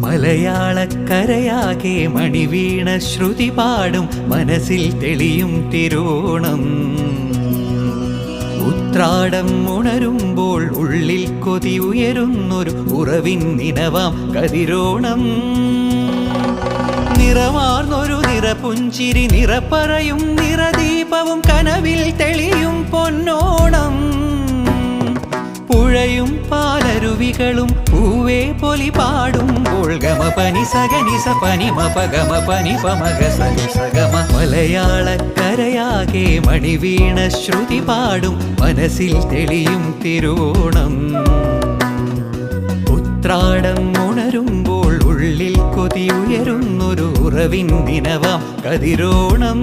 മലയാളക്കരയാകെ മണിവീണ ശ്രുതി പാടും മനസ്സിൽ തെളിയും തിരുവോണം. ഉത്രാടം ഉണരുമ്പോൾ ഉള്ളിൽ കൊതി ഉയരുന്നൊരു ഉറവിൻ നിനവാം കതിരോണം. നിറമാർന്നൊരു നിറപുഞ്ചിരി നിറപ്പറയും നിറദീപവും കനവിൽ തെളിയും പൊന്നോണം. പുഴയും പാലരുവികളും പൂവേ പൊലി പാടുമ്പോൾ ഗമ പനി സഗനി സ പനി മപ ഗമ പനി പമഗ സനി സഗമ. മലയാളക്കരയാകെ മണിവീണ ശ്രുതി പാടും മനസ്സിൽ തെളിയും തിരുവോണം. ഉത്രാടം ഉണരുമ്പോൾ ഉള്ളിൽ കൊതി ഉയരുന്നൊരു ഉറവിൻ ദിനവാം കതിരോണം.